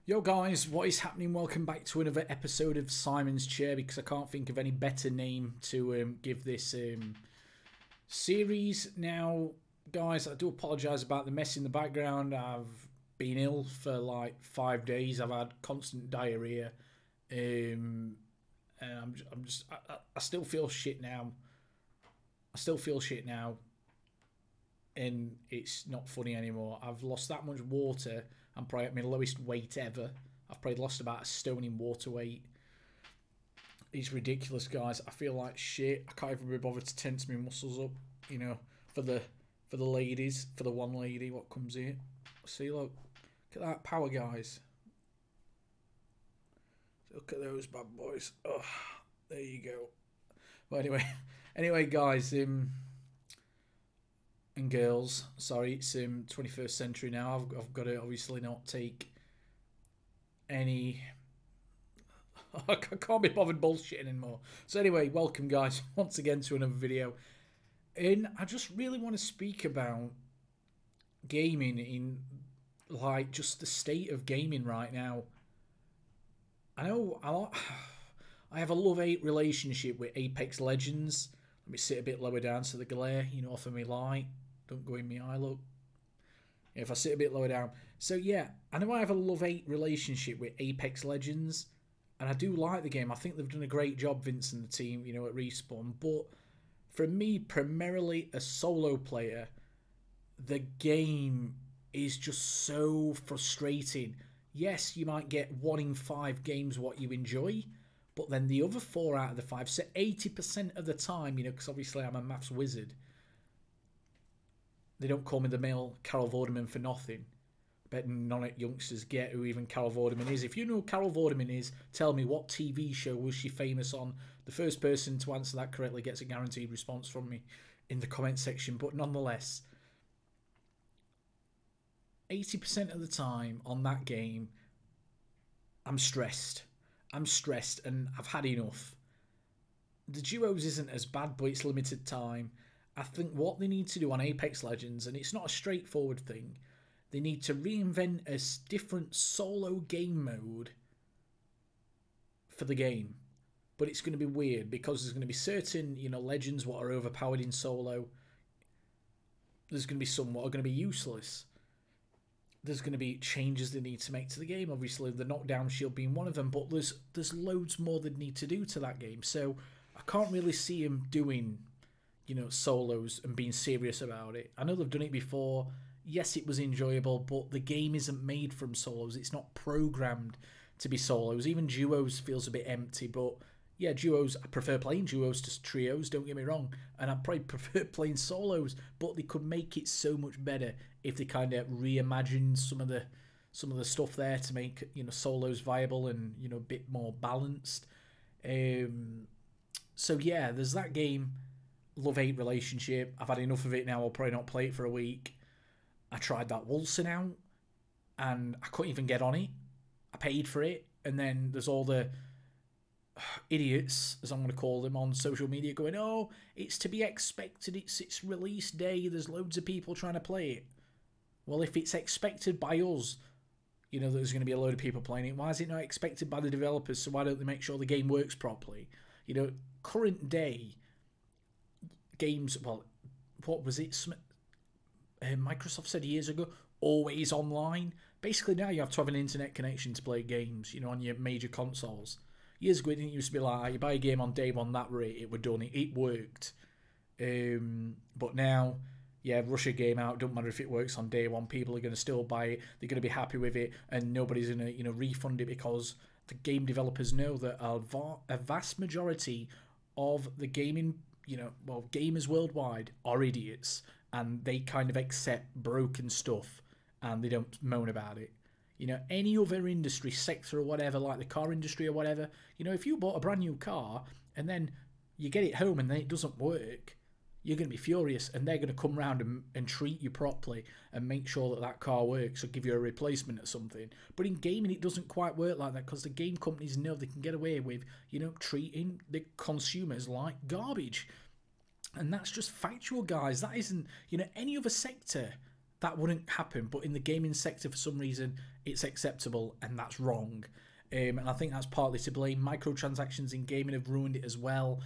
Yo guys, what is happening? Welcome back to another episode of Simon's Chair, because I can't think of any better name to give this series. Now, guys, I do apologise about the mess in the background. I've been ill for like 5 days. I've had constant diarrhea, and I still feel shit now. And it's not funny anymore. I've lost that much water. I'm probably at my lowest weight ever. I've probably lost about a stone in water weight. It's ridiculous, guys. I feel like shit. I can't even be bothered to tense my muscles up, you know, for the ladies, for the one lady what comes here. See, look at that power, guys. Look at those bad boys. Oh, there you go. Well, anyway, guys, and girls, sorry, it's 21st century now. I've got to obviously not take any. I can't be bothered bullshitting anymore. So anyway, welcome guys once again to another video, and I just really want to speak about gaming in like just the state of gaming right now. I know I have a love-hate relationship with Apex Legends. Let me sit a bit lower down so the glare, you know, off of me light don't go in my eye, look. Yeah, if I sit a bit lower down. So yeah, I know I have a love-hate relationship with Apex Legends, and I do like the game. I think they've done a great job, Vince and the team, you know, at Respawn. But for me, primarily a solo player, the game is just so frustrating. Yes, you might get 1 in 5 games what you enjoy, but then the other 4 out of the 5, so 80% of the time, you know, because obviously I'm a maths wizard. They don't call me the male Carol Vorderman for nothing. I bet none of youngsters get who even Carol Vorderman is. If you know who Carol Vorderman is, tell me, what TV show was she famous on? The first person to answer that correctly gets a guaranteed response from me in the comment section. But nonetheless, 80% of the time on that game, I'm stressed. And I've had enough. The duos isn't as bad, but it's limited time. I think what they need to do on Apex Legends, and it's not a straightforward thing, they need to reinvent a different solo game mode for the game. But it's going to be weird, because there's going to be certain, you know, legends what are overpowered in solo. There's going to be some what are going to be useless. There's going to be changes they need to make to the game. Obviously, the knockdown shield being one of them, but there's loads more they need to do to that game. So I can't really see him doing, you know, solos and being serious about it. I know they've done it before. Yes, it was enjoyable, but the game isn't made from solos. It's not programmed to be solos. Even duos feels a bit empty, but yeah, duos, I prefer playing duos to trios, don't get me wrong. And I probably prefer playing solos, but they could make it so much better if they kind of reimagined some of the stuff there to make, you know, solos viable and, you know, a bit more balanced. So yeah, there's that game. Love-hate relationship. I've had enough of it now. I'll probably not play it for a week. I tried that Wilson out, and I couldn't even get on it. I paid for it, and then there's all the idiots, as I'm going to call them, on social media going, oh, it's to be expected, it's its release day, there's loads of people trying to play it. Well, if it's expected by us, you know, there's going to be a load of people playing it, why is it not expected by the developers? So why don't they make sure the game works properly? You know, current day games, well, what was it? Microsoft said years ago, always online. Basically now you have to have an internet connection to play games, you know, on your major consoles. Years ago it didn't used to be like, you buy a game on day one, that rate, it were done, it worked. But now, yeah, rush a game out, don't matter if it works on day one, people are going to still buy it, they're going to be happy with it, and nobody's going to, you know, refund it, because the game developers know that a vast majority of the gaming, you know, well, gamers worldwide are idiots, and they kind of accept broken stuff and they don't moan about it. You know, any other industry, sector or whatever, like the car industry or whatever, you know, if you bought a brand new car and then you get it home and then it doesn't work, you're going to be furious, and they're going to come around and treat you properly and make sure that that car works or give you a replacement or something. But in gaming, it doesn't quite work like that, because the game companies know they can get away with, you know, treating the consumers like garbage. And that's just factual, guys. That isn't, you know, any other sector. that wouldn't happen. But in the gaming sector, for some reason, it's acceptable, and that's wrong. And I think that's partly to blame. Microtransactions in gaming have ruined it as well,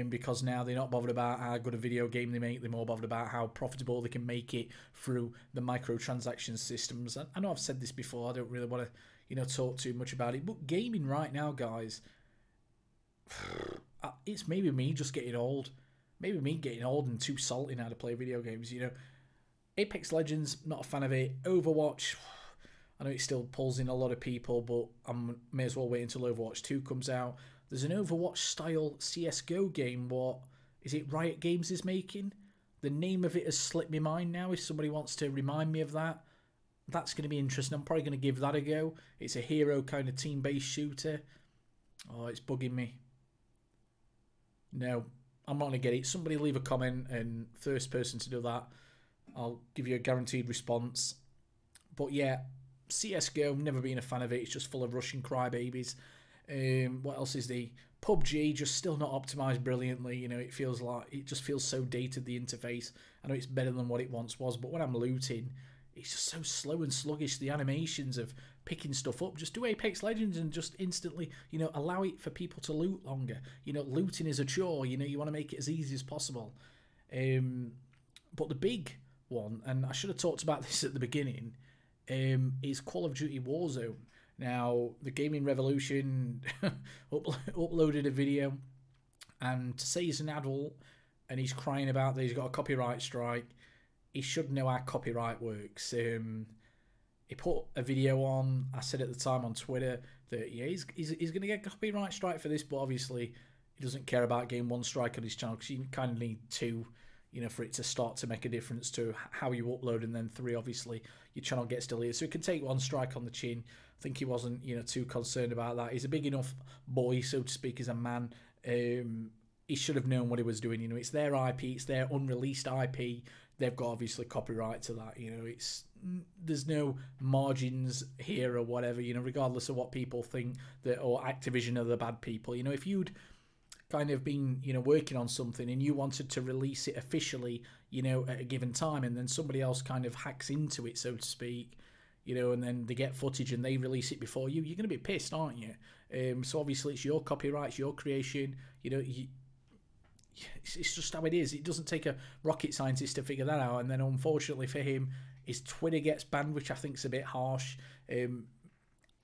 because now they're not bothered about how good a video game they make. They're more bothered about how profitable they can make it through the microtransaction systems. I know I've said this before. I don't really want to, talk too much about it. But gaming right now, guys, it's maybe me just getting old. Maybe me getting old and too salty now to play video games. Apex Legends, not a fan of it. Overwatch, I know it still pulls in a lot of people, but I may as well wait until Overwatch 2 comes out. There's an Overwatch-style CSGO game. What is it Riot Games is making? The name of it has slipped my mind now. If somebody wants to remind me of that, that's going to be interesting. I'm probably going to give that a go. It's a hero kind of team-based shooter. Oh, it's bugging me. No, I'm not going to get it. Somebody leave a comment, and first person to do that, I'll give you a guaranteed response. But yeah, CSGO, never been a fan of it. It's just full of Russian crybabies. What else is the PUBG? Just still not optimized brilliantly. It just feels so dated, the interface. I know it's better than what it once was, but when I'm looting, it's just so slow and sluggish. The animations of picking stuff up. Just do Apex Legends and just instantly, allow it for people to loot longer. Looting is a chore. You want to make it as easy as possible. But the big one, and I should have talked about this at the beginning, is Call of Duty Warzone. Now, the Gaming Revolution uploaded a video, and to say he's an adult and he's crying about that he's got a copyright strike, he should know how copyright works. He put a video on, I said at the time on Twitter that, yeah, he's going to get a copyright strike for this, but obviously he doesn't care about getting one strike on his channel, because you kind of need two, for it to start to make a difference to how you upload, and then 3, obviously, your channel gets deleted. So he can take one strike on the chin. I think he wasn't, too concerned about that. He's a big enough boy, so to speak, as a man. He should have known what he was doing. It's their IP, it's their unreleased IP. They've got, obviously, copyright to that. There's no margins here or whatever, regardless of what people think, that, or Activision are the bad people. If you'd kind of been, working on something and you wanted to release it officially, at a given time, and then somebody else kind of hacks into it, so to speak, and then they get footage and they release it before you, you're going to be pissed, aren't you? So obviously it's your copyright, it's your creation, it's just how it is. It doesn't take a rocket scientist to figure that out. And then unfortunately for him, his Twitter gets banned, which I think is a bit harsh. I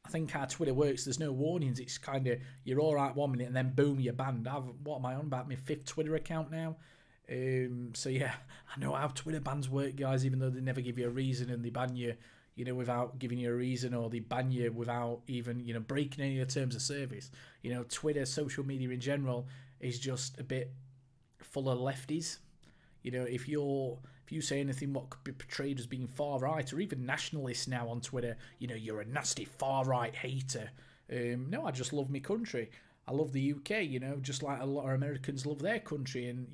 think how Twitter works, there's no warnings. It's kind of, you're all right 1 minute and then boom, you're banned. What am I on about? My 5th Twitter account now. So yeah, I know how Twitter bans work, guys, even though they never give you a reason, and they ban you, without giving you a reason, or they ban you without even, breaking any of the terms of service. Twitter, social media in general, is just a bit full of lefties. If you say anything what could be portrayed as being far right, or even nationalists now on Twitter, you're a nasty far right hater. No, I just love my country. I love the UK, just like a lot of Americans love their country, and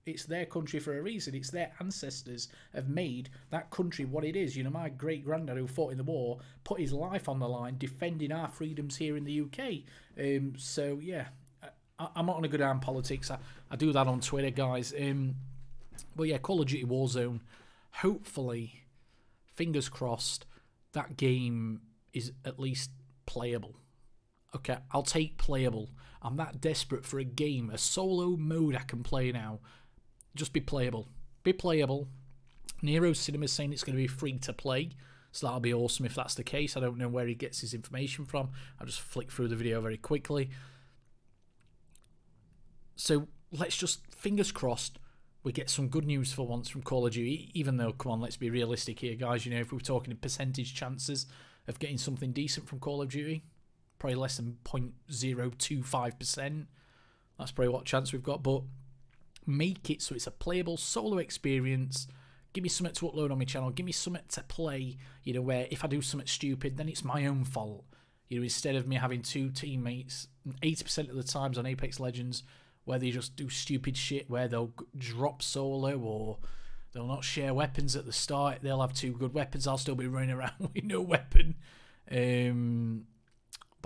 it's their country for a reason. It's their ancestors have made that country what it is. My great granddad, who fought in the war, put his life on the line defending our freedoms here in the UK. So yeah, I'm not going to go down politics. I do that on Twitter, guys. But yeah, Call of Duty Warzone, hopefully, fingers crossed, that game is at least playable. Okay, I'll take playable. I'm that desperate for a game, a solo mode I can play now. Just be playable. Be playable. Nero Cinema's saying it's going to be free to play, so that'll be awesome if that's the case. I don't know where he gets his information from. I'll just flick through the video very quickly. So let's just, fingers crossed, we get some good news for once from Call of Duty, even though, come on, let's be realistic here, guys. If we're talking percentage chances of getting something decent from Call of Duty, probably less than 0.025%. That's probably what chance we've got, but make it so it's a playable solo experience. Give me something to upload on my channel. Give me something to play, where if I do something stupid, then it's my own fault. Instead of me having 2 teammates, 80% of the times on Apex Legends, where they just do stupid shit, where they'll drop solo, or they'll not share weapons at the start. They'll have 2 good weapons. I'll still be running around with no weapon.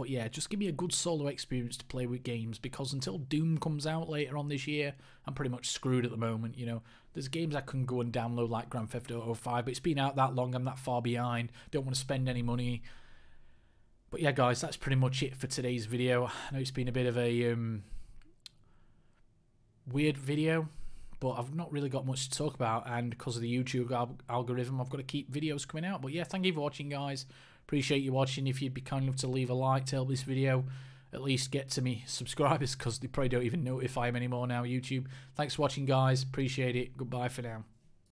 But yeah, just give me a good solo experience to play with games, because until Doom comes out later on this year, I'm pretty much screwed at the moment, you know. There's games I can go and download like Grand Theft Auto 5, but it's been out that long, I'm that far behind, don't want to spend any money. But yeah, guys, that's pretty much it for today's video. I know it's been a bit of a weird video, but I've not really got much to talk about, and because of the YouTube algorithm, I've got to keep videos coming out. But yeah, thank you for watching, guys. Appreciate you watching. If you'd be kind enough to leave a like to help this video at least get to me subscribers, because they probably don't even notify them anymore now, YouTube. Thanks for watching, guys. Appreciate it. Goodbye for now.